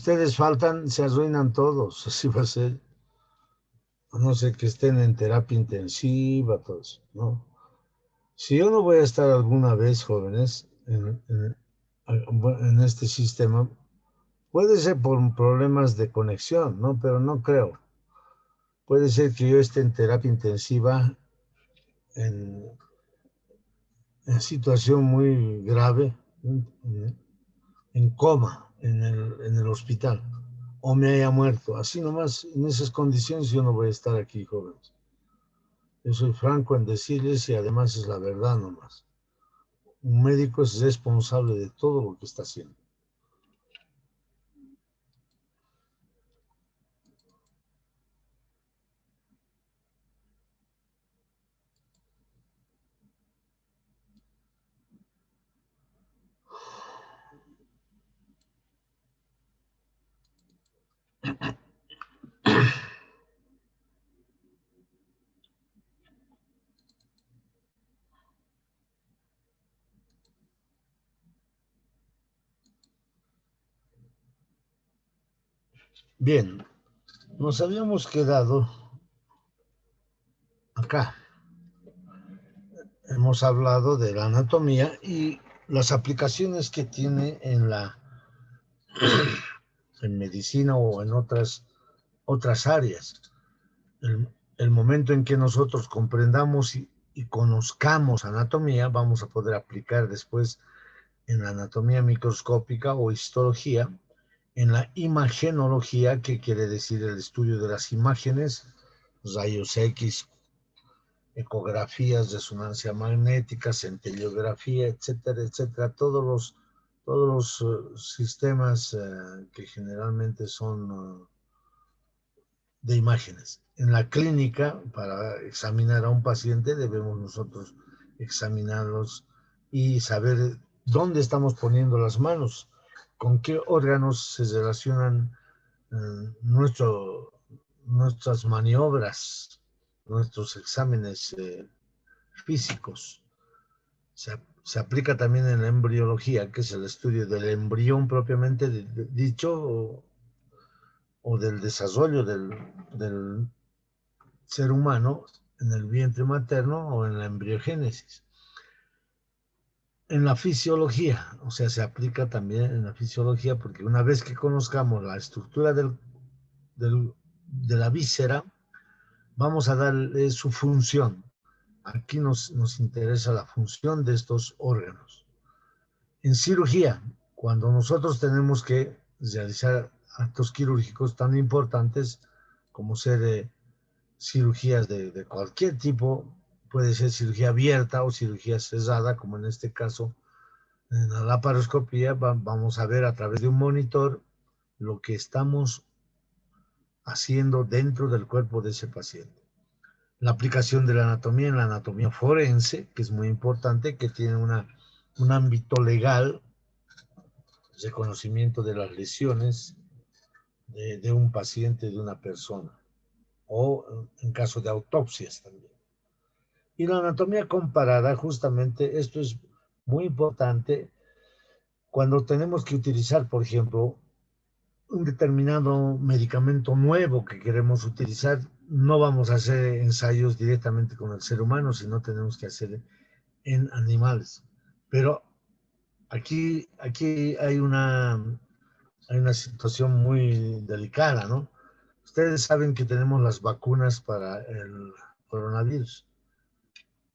ustedes faltan, se arruinan todos, así va a ser. A no ser que estén en terapia intensiva, todos, ¿no? Si yo no voy a estar alguna vez, jóvenes, en este sistema, puede ser por problemas de conexión, ¿no? Pero no creo. Puede ser que yo esté en terapia intensiva en, en situación muy grave, en coma, en el hospital, o me haya muerto. Así nomás, en esas condiciones yo no voy a estar aquí, jóvenes. Yo soy franco en decirles y además es la verdad nomás. Un médico es responsable de todo lo que está haciendo. Bien, nos habíamos quedado acá. Hemos hablado de la anatomía y las aplicaciones que tiene en medicina o en otras áreas. El momento en que nosotros comprendamos y conozcamos anatomía, vamos a poder aplicar después en la anatomía microscópica o histología, en la imagenología, que quiere decir el estudio de las imágenes, rayos X, ecografías, resonancia magnética, centellografía, etcétera, etcétera, todos los sistemas que generalmente son de imágenes. En la clínica, para examinar a un paciente, debemos nosotros examinarlos y saber dónde estamos poniendo las manos, con qué órganos se relacionan nuestras maniobras, nuestros exámenes físicos. Se aplica también en la embriología, que es el estudio del embrión propiamente dicho, o del desarrollo del ser humano en el vientre materno o en la embriogénesis. En la fisiología, o sea, se aplica también en la fisiología, porque una vez que conozcamos la estructura de la víscera, vamos a darle su función. Aquí nos interesa la función de estos órganos. En cirugía, cuando nosotros tenemos que realizar actos quirúrgicos tan importantes como ser cirugías de cualquier tipo, puede ser cirugía abierta o cirugía cerrada, como en este caso, en la laparoscopía vamos a ver a través de un monitor lo que estamos haciendo dentro del cuerpo de ese paciente. La aplicación de la anatomía en la anatomía forense, que es muy importante, que tiene un ámbito legal, reconocimiento de las lesiones de un paciente, de una persona, o en caso de autopsias también. Y la anatomía comparada, justamente, esto es muy importante cuando tenemos que utilizar, por ejemplo, un determinado medicamento nuevo que queremos utilizar. No vamos a hacer ensayos directamente con el ser humano, sino tenemos que hacer en animales. Pero aquí hay una situación muy delicada, ¿no? Ustedes saben que tenemos las vacunas para el coronavirus.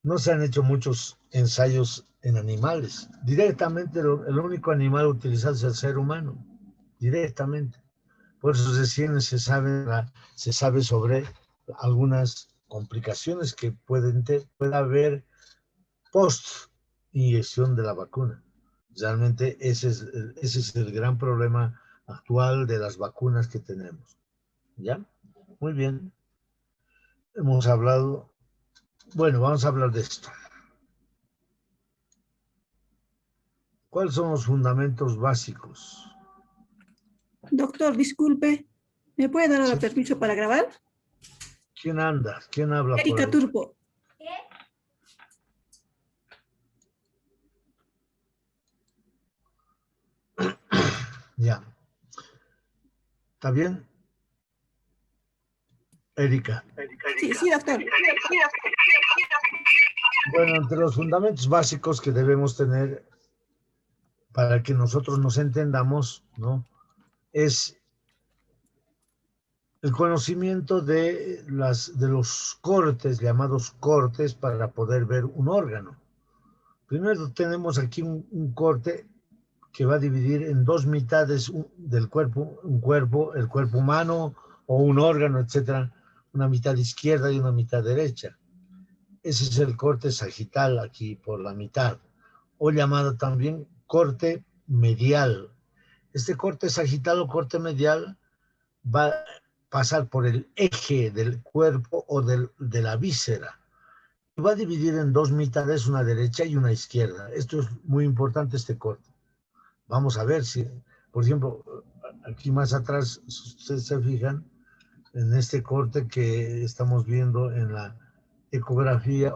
No se han hecho muchos ensayos en animales. Directamente el único animal utilizado es el ser humano, directamente. Por eso recién se sabe sobre algunas complicaciones que puede haber post inyección de la vacuna. Realmente ese es el gran problema actual de las vacunas que tenemos. ¿Ya? Muy bien. Hemos hablado. Bueno, vamos a hablar de esto. ¿Cuáles son los fundamentos básicos? Doctor, disculpe, ¿me puede dar Sí. permiso para grabar? ¿Quién anda? ¿Quién habla por Erika ahí? Turpo. Ya. ¿Está bien? Erika. Sí, sí, doctor. Bueno, entre los fundamentos básicos que debemos tener para que nosotros nos entendamos, ¿no? Es el conocimiento de los cortes, llamados cortes, para poder ver un órgano. Primero tenemos aquí un corte que va a dividir en dos mitades del cuerpo, el cuerpo humano o un órgano, etcétera, una mitad izquierda y una mitad derecha. Ese es el corte sagital aquí por la mitad, o llamado también corte medial. Este corte sagital o corte medial va a pasar por el eje del cuerpo o de la víscera. Y va a dividir en dos mitades, una derecha y una izquierda. Esto es muy importante, este corte. Vamos a ver si, por ejemplo, aquí más atrás, si ustedes se fijan, en este corte que estamos viendo en la ecografía,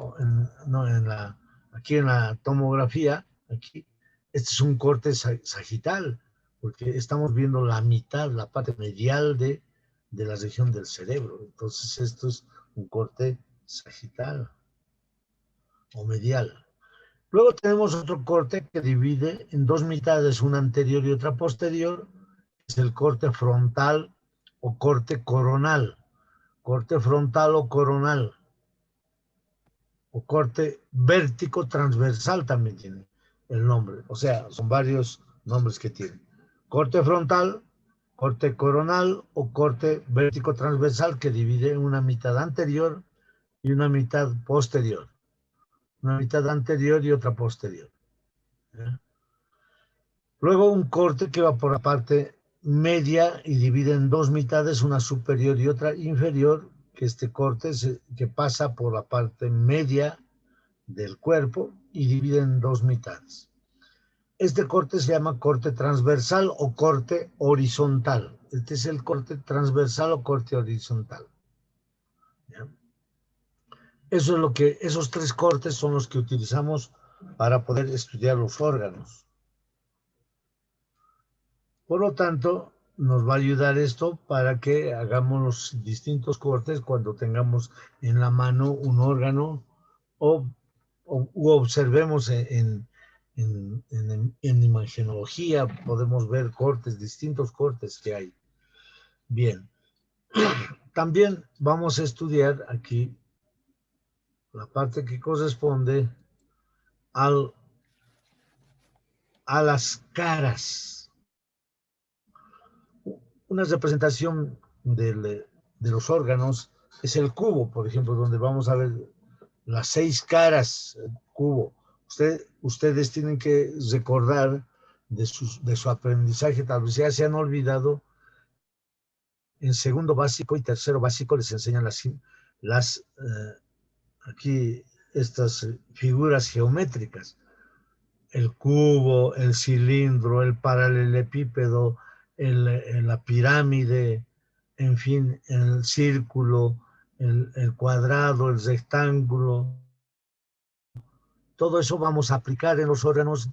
aquí en la tomografía, aquí, este es un corte sagital, porque estamos viendo la mitad, la parte medial de la región del cerebro. Entonces, esto es un corte sagital o medial. Luego tenemos otro corte que divide en dos mitades, una anterior y otra posterior, es el corte frontal o corte coronal. Corte frontal o coronal, o corte vértico transversal también tiene el nombre. O sea, son varios nombres que tiene. Corte frontal, corte coronal o corte vértico transversal, que divide en una mitad anterior y una mitad posterior. Una mitad anterior y otra posterior. ¿Eh? Luego un corte que va por la parte media y divide en dos mitades, una superior y otra inferior, que este corte que pasa por la parte media del cuerpo y divide en dos mitades. Este corte se llama corte transversal o corte horizontal. Este es el corte transversal o corte horizontal. ¿Ya? Eso es lo que, esos tres cortes son los que utilizamos para poder estudiar los órganos. Por lo tanto, nos va a ayudar esto para que hagamos los distintos cortes cuando tengamos en la mano un órgano o observemos en imagenología, podemos ver cortes, distintos cortes que hay. Bien, también vamos a estudiar aquí la parte que corresponde a las caras. Una representación de los órganos es el cubo, por ejemplo, donde vamos a ver las 6 caras, el cubo. Ustedes tienen que recordar de su aprendizaje, tal vez ya se han olvidado. En segundo básico y tercero básico les enseñan aquí estas figuras geométricas. El cubo, el cilindro, el paralelepípedo, la pirámide, en fin, el círculo, el cuadrado, el rectángulo. Todo eso vamos a aplicar en los órganos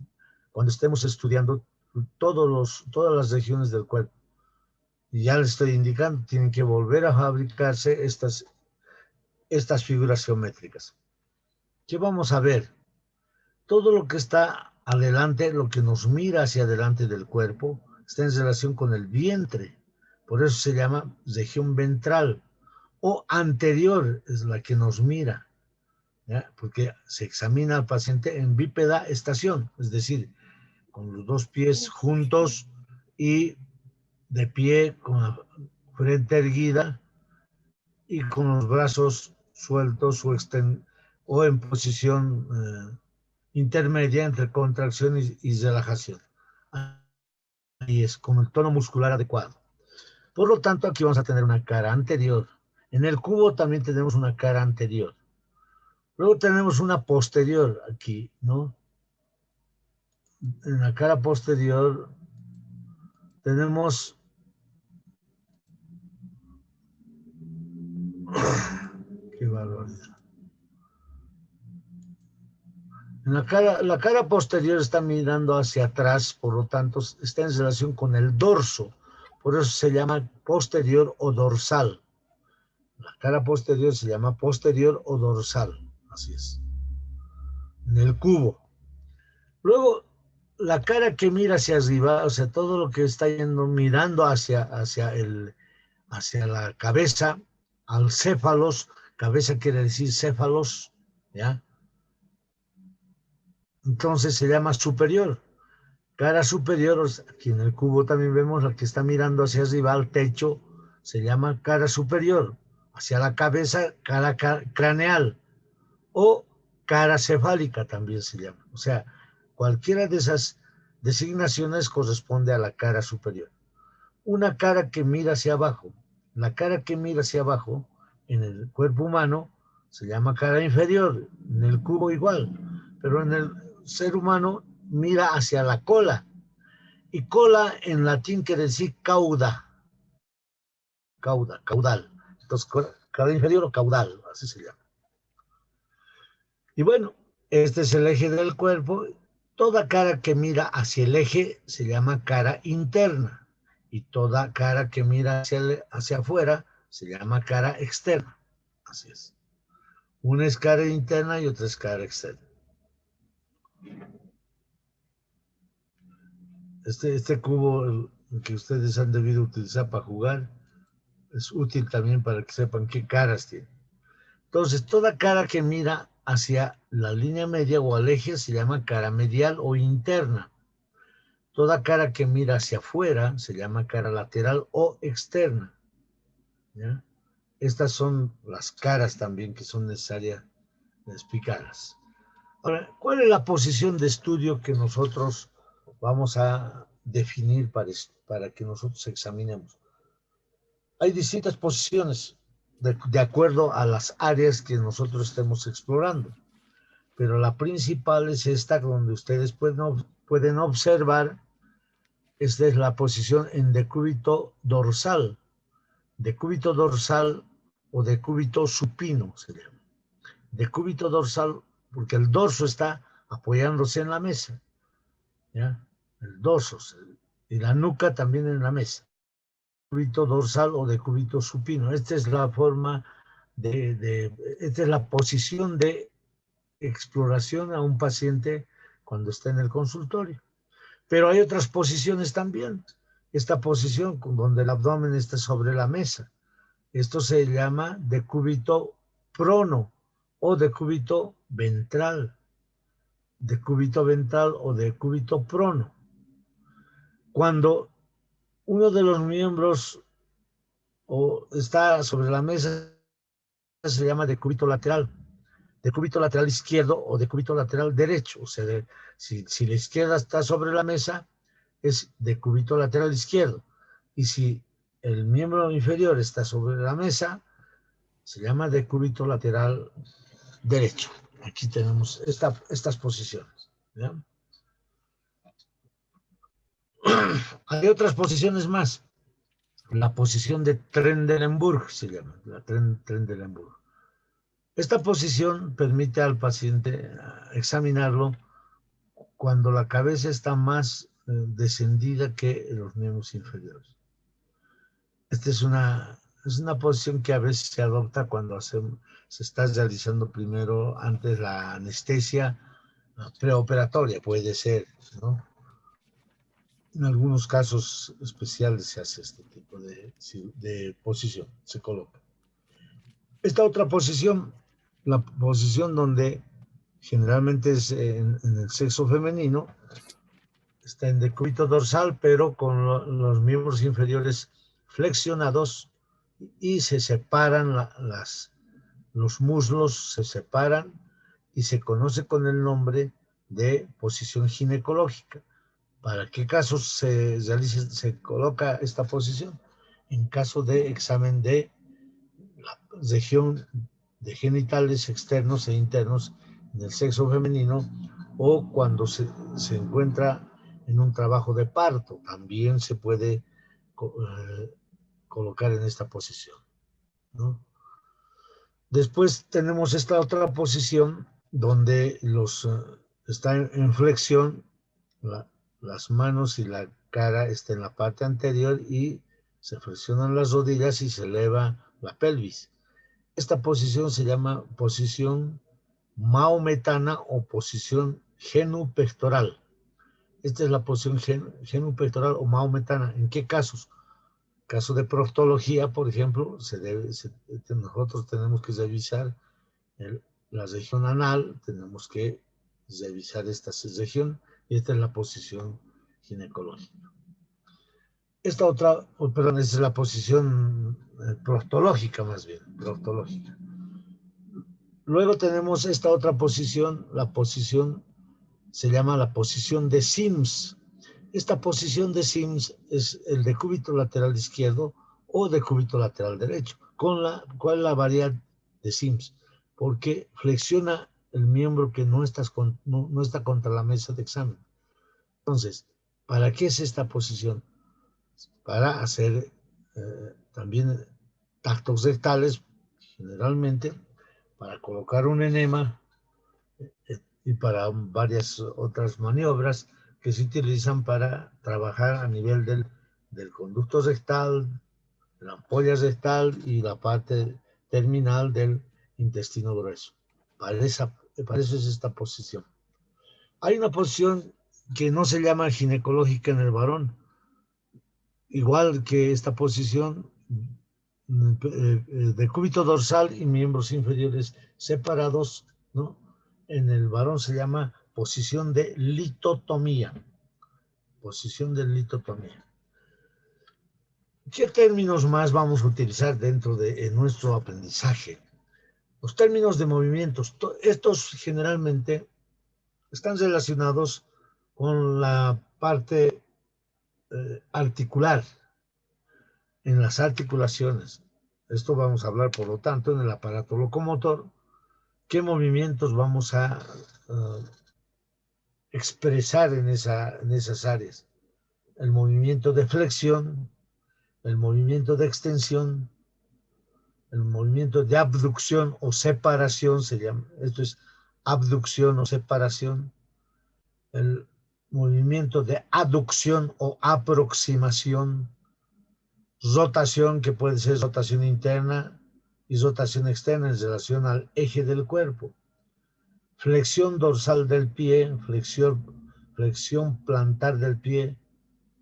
cuando estemos estudiando todas las regiones del cuerpo. Y ya les estoy indicando, tienen que volver a fabricarse estas figuras geométricas. ¿Qué vamos a ver? Todo lo que está adelante, lo que nos mira hacia adelante del cuerpo, está en relación con el vientre. Por eso se llama región ventral. O anterior es la que nos mira, ¿ya? Porque se examina al paciente en bípeda estación, es decir, con los dos pies juntos y de pie con la frente erguida y con los brazos sueltos o en posición intermedia entre contracción y relajación. Ahí es, con el tono muscular adecuado. Por lo tanto, aquí vamos a tener una cara anterior. En el cubo también tenemos una cara anterior. Luego tenemos una posterior aquí, ¿no? En la cara posterior tenemos qué barbaridad. La cara posterior está mirando hacia atrás, por lo tanto, está en relación con el dorso. Por eso se llama posterior o dorsal. La cara posterior se llama posterior o dorsal. Así es. En el cubo. Luego, la cara que mira hacia arriba, o sea, todo lo que está yendo, mirando hacia la cabeza, al céfalos, cabeza quiere decir céfalos, ¿ya? Entonces se llama superior. Cara superior, aquí en el cubo también vemos la que está mirando hacia arriba al techo, se llama cara superior. Hacia la cabeza, cara craneal. O cara cefálica también se llama. O sea, cualquiera de esas designaciones corresponde a la cara superior. Una cara que mira hacia abajo. La cara que mira hacia abajo en el cuerpo humano se llama cara inferior. En el cubo igual. Pero en el ser humano mira hacia la cola. Y cola en latín quiere decir cauda. Caudal. Entonces, cara inferior o caudal, así se llama. Y bueno, este es el eje del cuerpo. Toda cara que mira hacia el eje se llama cara interna. Y toda cara que mira hacia afuera se llama cara externa. Así es. Una es cara interna y otra es cara externa. Este cubo que ustedes han debido utilizar para jugar es útil también para que sepan qué caras tiene. Entonces, toda cara que mira hacia la línea media o al eje se llama cara medial o interna. Toda cara que mira hacia afuera se llama cara lateral o externa. ¿Ya? Estas son las caras también que son necesarias explicarlas. Ahora, ¿cuál es la posición de estudio que nosotros vamos a definir para que nosotros examinemos? Hay distintas posiciones de acuerdo a las áreas que nosotros estemos explorando, pero la principal es esta donde ustedes pueden observar. Esta es la posición en decúbito dorsal. Decúbito dorsal o decúbito supino se llama. Decúbito dorsal porque el dorso está apoyándose en la mesa, ¿ya? El dorso y la nuca también en la mesa. Decúbito dorsal o decúbito supino. Esta es la forma esta es la posición de exploración a un paciente cuando está en el consultorio. Pero hay otras posiciones también. Esta posición donde el abdomen está sobre la mesa. Esto se llama decúbito prono o decúbito ventral. Decúbito ventral o decúbito prono. Cuando uno de los miembros está sobre la mesa, se llama decúbito lateral. Decúbito lateral izquierdo o decúbito lateral derecho. O sea, si la izquierda está sobre la mesa, es decúbito lateral izquierdo. Y si el miembro inferior está sobre la mesa, se llama decúbito lateral derecho. Aquí tenemos estas posiciones. ¿Ya? Hay otras posiciones más. La posición de Trendelenburg se llama, la Trendelenburg. Esta posición permite al paciente examinarlo cuando la cabeza está más descendida que los miembros inferiores. Esta es una posición que a veces se adopta cuando se está realizando primero antes la anestesia preoperatoria, puede ser, ¿no? En algunos casos especiales se hace este tipo de posición, se coloca. Esta otra posición, la posición donde generalmente es en el sexo femenino, está en decúbito dorsal, pero con los miembros inferiores flexionados y se separan los muslos, se separan y se conoce con el nombre de posición ginecológica. ¿Para qué casos se coloca esta posición? En caso de examen de la región de genitales externos e internos en el sexo femenino o cuando se encuentra en un trabajo de parto, también se puede colocar en esta posición, ¿no? Después tenemos esta otra posición donde está en flexión, las manos y la cara está en la parte anterior y Se flexionan las rodillas y se eleva la pelvis. Esta posición se llama posición maometana o posición genupectoral. Esta es la posición genupectoral o maometana. ¿En qué casos? Caso de proctología, por ejemplo, nosotros tenemos que revisar la región anal, tenemos que revisar esta región, y esta es la posición ginecológica. Esta otra, perdón, esta es la posición proctológica más bien, proctológica. Luego tenemos esta otra posición, la posición se llama la posición de Sims. Esta posición de Sims es el decúbito lateral izquierdo o decúbito lateral derecho. ¿Cuál es la variedad de Sims? Porque flexiona el miembro que no está contra la mesa de examen. Entonces, ¿para qué es esta posición? Para hacer también tactos rectales, generalmente, para colocar un enema y para varias otras maniobras que se utilizan para trabajar a nivel del conducto rectal, la ampolla rectal y la parte terminal del intestino grueso. Para eso es esta posición. Hay una posición que no se llama ginecológica en el varón, igual que esta posición, decúbito dorsal y miembros inferiores separados, ¿no? En el varón se llama posición de litotomía. Posición de litotomía. ¿Qué términos más vamos a utilizar dentro de nuestro aprendizaje? Los términos de movimientos. Estos generalmente están relacionados con la parte articular, en las articulaciones. Esto vamos a hablar, por lo tanto, en el aparato locomotor. ¿Qué movimientos vamos a expresar en esas áreas? El movimiento de flexión, el movimiento de extensión, el movimiento de abducción o separación, se llama. Esto es abducción o separación. El movimiento de aducción o aproximación. Rotación, que puede ser rotación interna y rotación externa en relación al eje del cuerpo. Flexión dorsal del pie, flexión plantar del pie.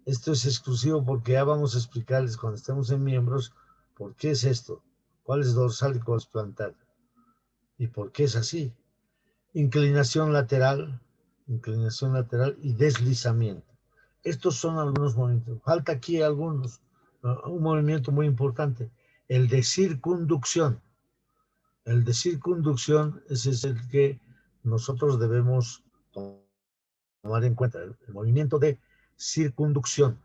Esto es exclusivo porque ya vamos a explicarles cuando estemos en miembros por qué es esto, cuál es dorsal y cuál es plantar y por qué es así. Inclinación lateral y deslizamiento. Estos son algunos movimientos. Falta aquí algunos. Un movimiento muy importante, el de circunducción. El de circunducción, ese es el que nosotros debemos tomar en cuenta. El movimiento de circunducción.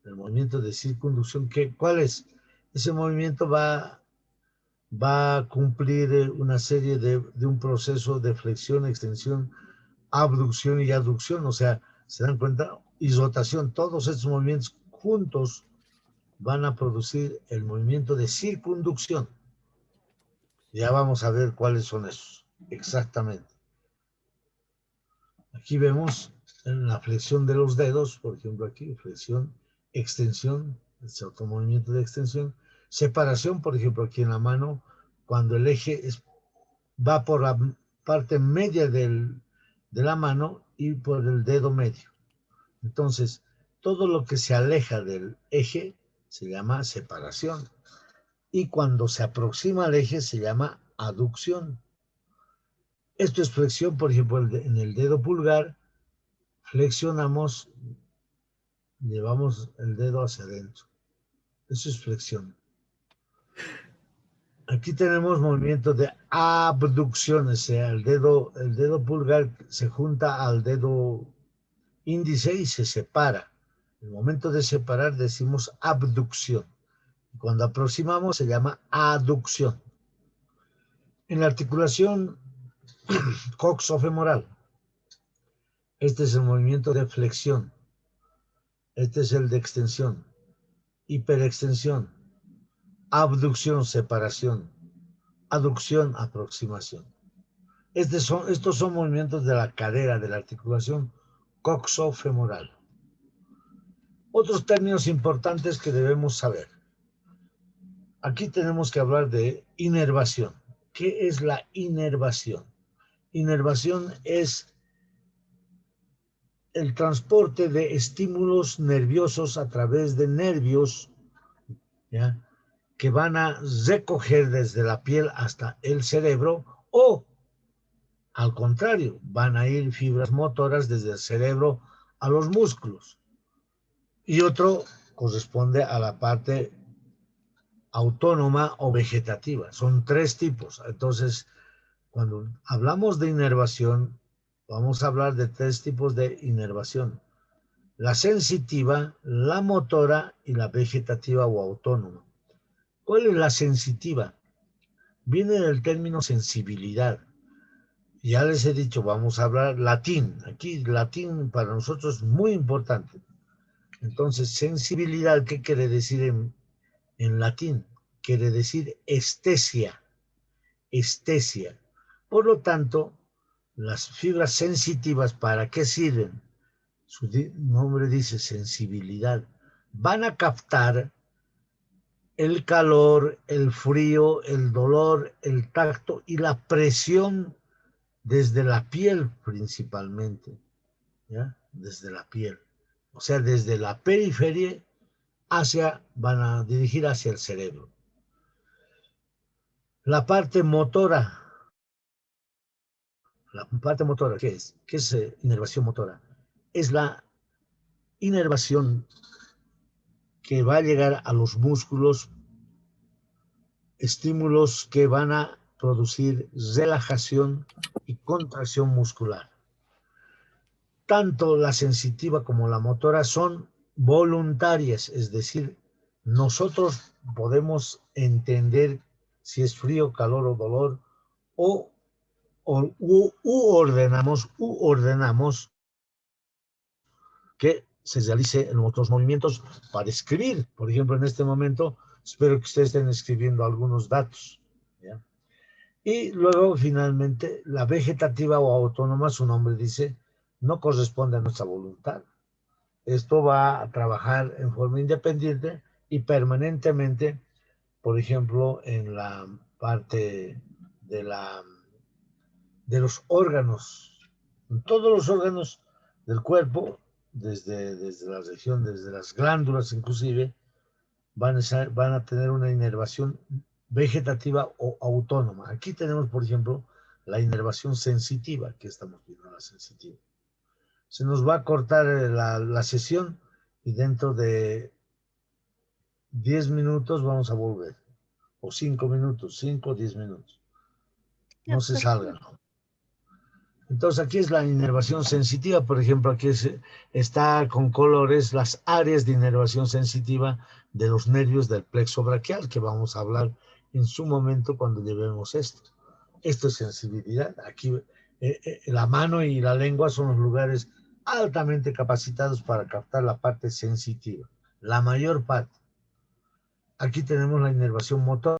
El movimiento de circunducción, ¿cuál es? Ese movimiento va a cumplir una serie de un proceso de flexión, extensión, abducción y aducción, o sea, se dan cuenta, y rotación. Todos estos movimientos juntos van a producir el movimiento de circunducción. Ya vamos a ver cuáles son esos, exactamente. Aquí vemos en la flexión de los dedos, por ejemplo aquí, flexión, extensión, es otro movimiento de extensión. Separación, por ejemplo aquí en la mano, cuando el eje va por la parte media de la mano y por el dedo medio. Entonces, todo lo que se aleja del eje se llama separación. Y cuando se aproxima al eje se llama aducción. Esto es flexión, por ejemplo, en el dedo pulgar, flexionamos, llevamos el dedo hacia adentro. Eso es flexión. Aquí tenemos movimiento de abducción, o sea, el dedo pulgar se junta al dedo índice y se separa. En el momento de separar decimos abducción. Cuando aproximamos se llama aducción. En la articulación coxofemoral, este es el movimiento de flexión. Este es el de extensión, hiperextensión, abducción, separación, aducción, aproximación. Estos son movimientos de la cadera, de la articulación coxofemoral. Otros términos importantes que debemos saber. Aquí tenemos que hablar de inervación. ¿Qué es la inervación? Inervación es el transporte de estímulos nerviosos a través de nervios, ¿ya?, que van a recoger desde la piel hasta el cerebro, o al contrario, van a ir fibras motoras desde el cerebro a los músculos. Y otro corresponde a la parte autónoma o vegetativa. Son tres tipos. Entonces, cuando hablamos de inervación, vamos a hablar de tres tipos de inervación: la sensitiva, la motora y la vegetativa o autónoma. ¿Cuál es la sensitiva? Viene del término sensibilidad. Ya les he dicho, vamos a hablar latín. Aquí latín para nosotros es muy importante. Entonces, sensibilidad, ¿qué quiere decir en latín? Quiere decir estesia. Estesia. Por lo tanto, las fibras sensitivas, ¿para qué sirven? Su nombre dice sensibilidad. Van a captar el calor, el frío, el dolor, el tacto y la presión desde la piel principalmente, ¿ya? Desde la piel. O sea, desde la periferia van a dirigir hacia el cerebro. La parte motora. La parte motora, ¿qué es? ¿Qué es inervación motora? Es la inervación que va a llegar a los músculos, estímulos que van a producir relajación y contracción muscular. Tanto la sensitiva como la motora son voluntarias, es decir, nosotros podemos entender si es frío, calor o dolor, ordenamos que se realice en otros movimientos para escribir. Por ejemplo, en este momento, espero que ustedes estén escribiendo algunos datos, ¿ya? Y luego, finalmente, la vegetativa o autónoma, su nombre dice, no corresponde a nuestra voluntad. Esto va a trabajar en forma independiente y permanentemente, por ejemplo, en la parte de los órganos, en todos los órganos del cuerpo, desde la región, desde las glándulas inclusive, van a tener una inervación vegetativa o autónoma. Aquí tenemos, por ejemplo, la inervación sensitiva, que estamos viendo, la sensitiva. Se nos va a cortar la sesión y dentro de 10 minutos vamos a volver. O 5 minutos, 5 o 10 minutos. No se salgan. Entonces aquí es la inervación sensitiva, por ejemplo, aquí está con colores las áreas de inervación sensitiva de los nervios del plexo braquial, que vamos a hablar en su momento cuando llevemos esto. Esto es sensibilidad. Aquí la mano y la lengua son los lugares altamente capacitados para captar la parte sensitiva, la mayor parte. Aquí tenemos la inervación motora.